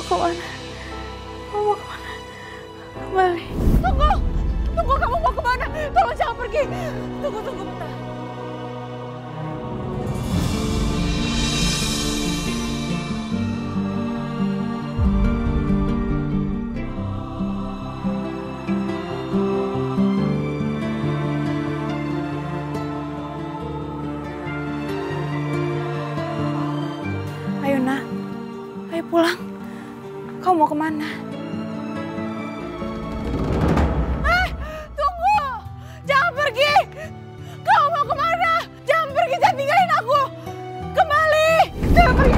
kemana? Kamu mau kemana? Kembali. Tunggu! Tunggu, kamu mau kemana? Tolong jangan pergi. Tunggu bentar. Ayo nak, ayo pulang. Kamu mau kemana? Tunggu! Jangan pergi! Kamu mau kemana? Jangan pergi, jangan tinggalin aku! Kembali! Jangan pergi!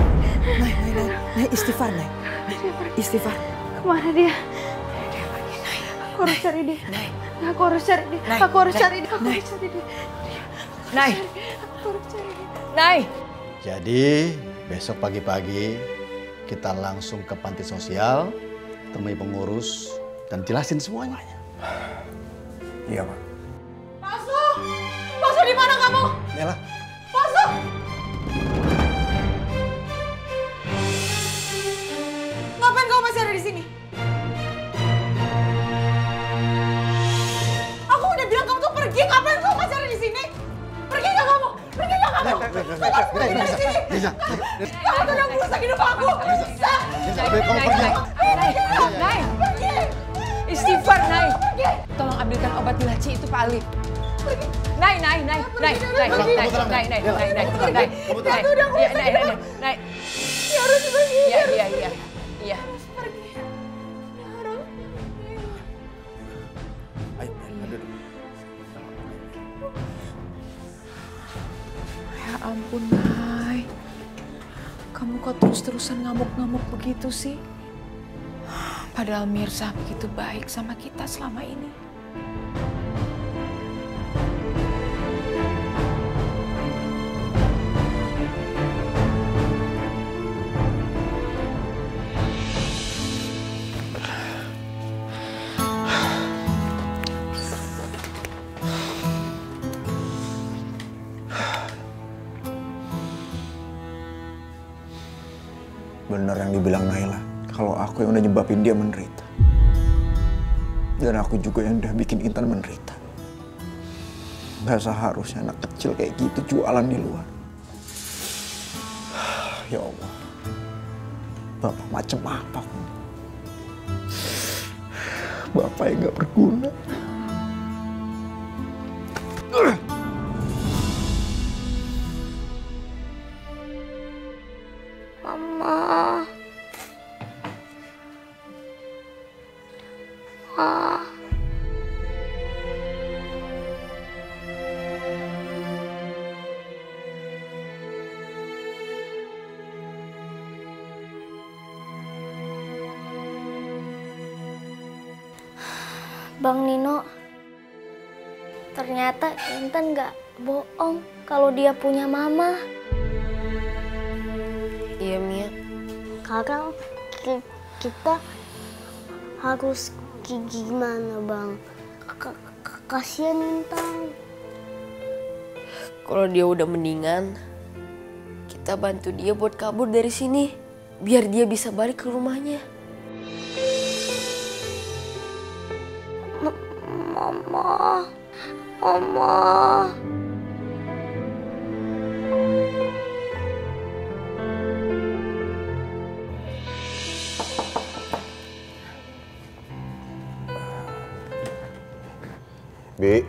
Nay, istighfar, Nay. Istighfar. Kemana dia? Dia pergi, Nay. Aku harus cari dia. Nay. Aku harus cari dia. Nay. Aku harus cari dia. Aku harus cari dia. Nay. Aku harus cari dia. Nay. Jadi besok pagi-pagi kita langsung ke panti sosial, temui pengurus dan jelasin semuanya. Iya, Pak. Pasu! Pasu di mana kamu? Nela. Pasu! Ngapain kamu masih ada di sini? Aku udah bilang kamu tuh pergi, ngapain kamu masih ada di sini? Pergi gak kamu? Pergi gak kamu? Kamu harus pergi dari sini! Kamu tuh udah merusak hidup aku! Bisa! Nay. Istighfar, Nay. Tolong ambilkan obat di laci itu, Pak Ali. Nay. Dia harus pergi! Iya. Ayo, duduk. Ya ampun, Nay. Kamu kok terus-terusan ngamuk-ngamuk begitu sih? Padahal Mirza begitu baik sama kita selama ini. Benar yang dibilang Naila, kalau aku yang udah nyebabin dia menderita. Dan aku juga yang udah bikin Intan menderita. Gak seharusnya anak kecil kayak gitu jualan di luar. Ya Allah, Bapak macam apa? Bapak yang gak berguna. Mama. Ma. Bang Nino, ternyata Intan nggak bohong kalau dia punya mama. Iya, Mia. Sekarang kita harus gimana, Bang? Kasihan Intan. Kalau dia udah mendingan, kita bantu dia buat kabur dari sini. Biar dia bisa balik ke rumahnya. Mama. Bi.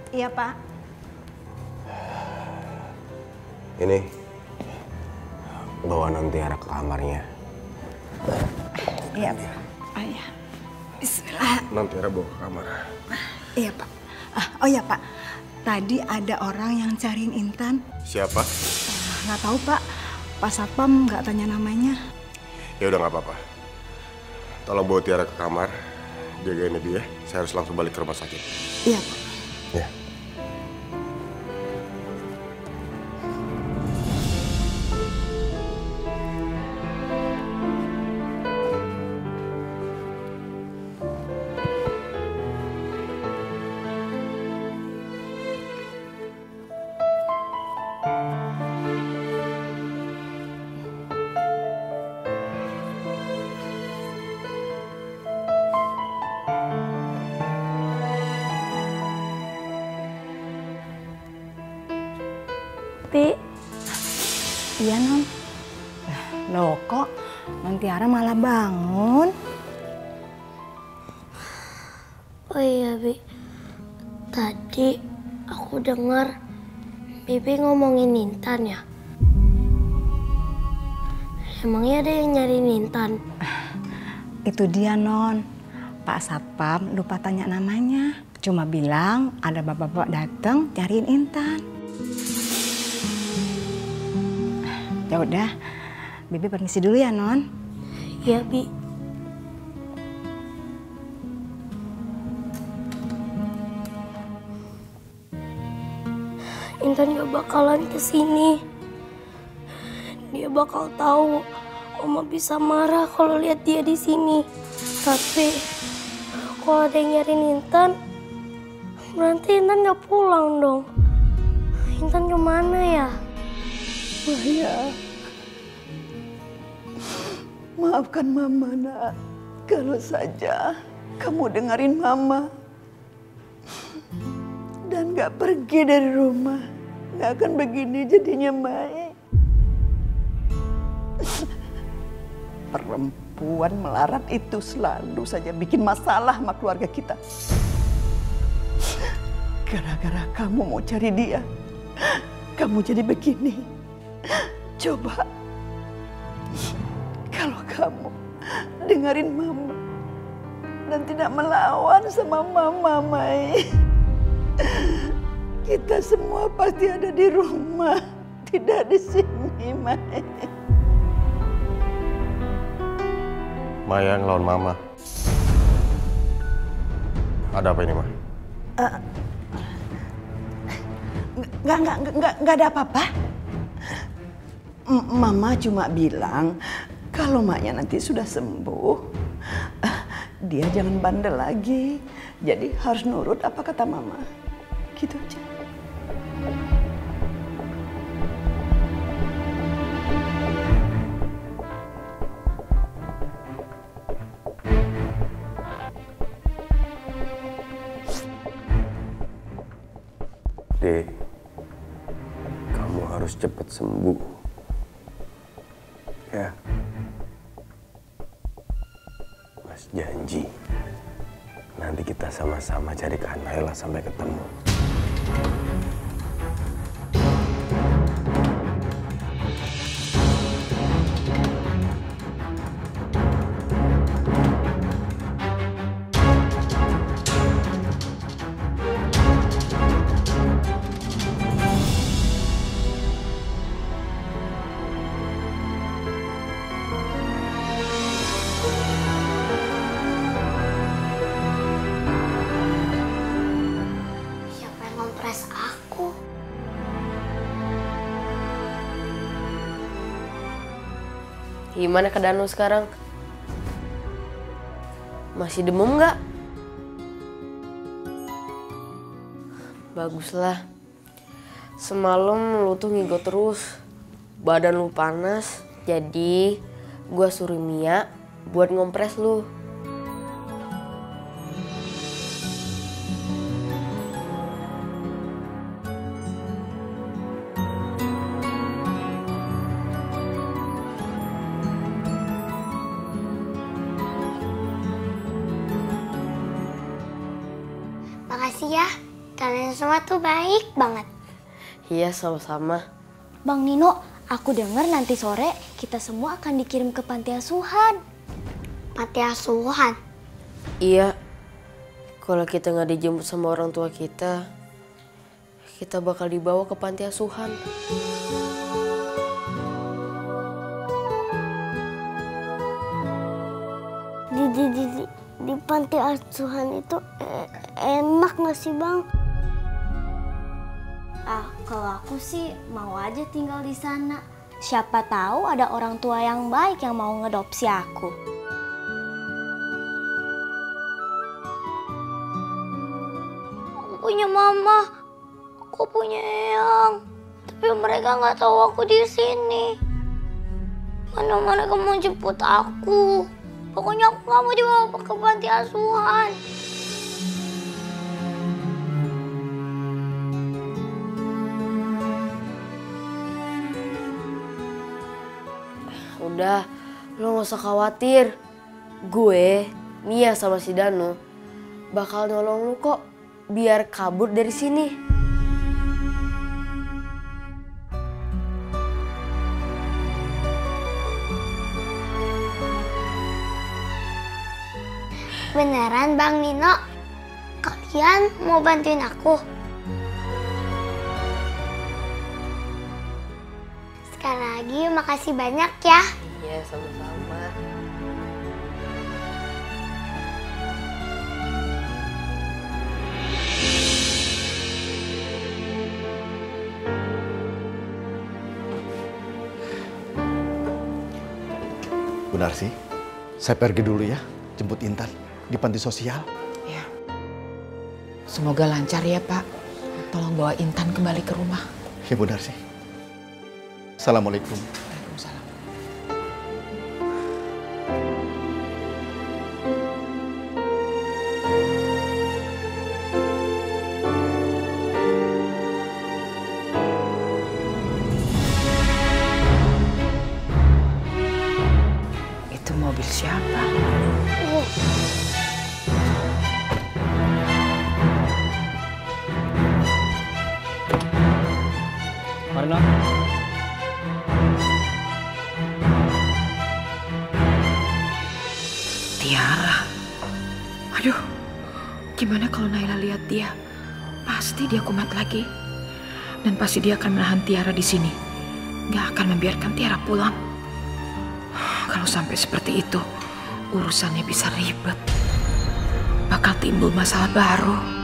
Iya, Pak. Ini bawa non Tiara ke kamarnya. Iya, Pak. Ayah. Bismillah. Non Tiara bawa ke kamar. Iya, Pak. Oh ya, Pak. Tadi ada orang yang cariin Intan. Siapa? Nggak tahu, Pak. Pak Satpam nggak tanya namanya. Ya udah nggak apa-apa. Tolong bawa Tiara ke kamar. Jagain dia. Saya harus langsung balik ke rumah sakit. Iya, Pak. Ya. Loh kok Nong Tiara malah bangun? Oh iya, Bi. Tadi aku dengar Bibi ngomongin Intan ya. Emangnya ada yang nyariin Intan? Itu dia, Non. Pak Satpam lupa tanya namanya. Cuma bilang ada bapak-bapak datang cariin Intan. Ya udah, Bibi permisi dulu ya, Non. Iya, Bi. Intan gak bakalan kesini. Dia bakal tahu Oma bisa marah kalau lihat dia di sini. Tapi kalau ada yang nyariin Intan, berarti Intan gak pulang dong. Intan kemana ya? Maya, maafkan Mama, Nak. Kalau saja kamu dengerin Mama dan gak pergi dari rumah, gak akan begini jadinya, Mai. Perempuan melarat itu selalu saja bikin masalah sama keluarga kita. Gara-gara kamu mau cari dia, kamu jadi begini. Coba kalau kamu dengerin Mama dan tidak melawan sama Mama, Mai, kita semua pasti ada di rumah, tidak di sini, Mai. Maya ngelawan Mama. Ada apa ini, Ma? Nggak ada apa-apa. Mama cuma bilang kalau maknya nanti sudah sembuh, dia jangan bandel lagi. Jadi harus nurut apa kata Mama. Gitu aja. Dek, kamu harus cepat sembuh. Ya. Mas janji, nanti kita sama-sama cari Kak Naila sampai ketemu. Siapa yang ngompres aku? Gimana keadaan lu sekarang? Masih demam nggak? Baguslah. Semalam lu tuh ngigo terus. Badan lu panas. Jadi gua suruh Mia buat ngompres lu. Makasih ya, kalian semua tuh baik banget. Iya, sama-sama. Bang Nino, aku dengar nanti sore kita semua akan dikirim ke panti asuhan. Panti asuhan? Iya. Kalau kita nggak dijemput sama orang tua kita bakal dibawa ke panti asuhan. Di panti asuhan itu enak nggak sih, Bang? Kalau aku sih mau aja tinggal di sana. Siapa tahu ada orang tua yang baik yang mau ngedopsi aku. Aku punya mama, aku punya eyang, tapi mereka nggak tahu aku di sini. Mana mereka mau jemput aku? Pokoknya aku nggak mau dibawa ke panti asuhan. Udah, lo gak usah khawatir. Gue, Mia sama si Danu bakal nolong lu kok biar kabur dari sini. Beneran Bang Nino? Kalian mau bantuin aku? Sekali lagi makasih banyak ya. Iya, sama-sama. Benar sih. Saya pergi dulu ya, jemput Intan di panti sosial. Ya. Semoga lancar ya Pak. Tolong bawa Intan kembali ke rumah. Ya benar sih. Assalamualaikum. Waalaikumsalam. Itu mobil siapa? Marina. Tiara. Aduh, gimana kalau Naila lihat dia? Pasti dia kumat lagi. Dan pasti dia akan menahan Tiara di sini. Gak akan membiarkan Tiara pulang. Kalau sampai seperti itu, urusannya bisa ribet. Bakal timbul masalah baru.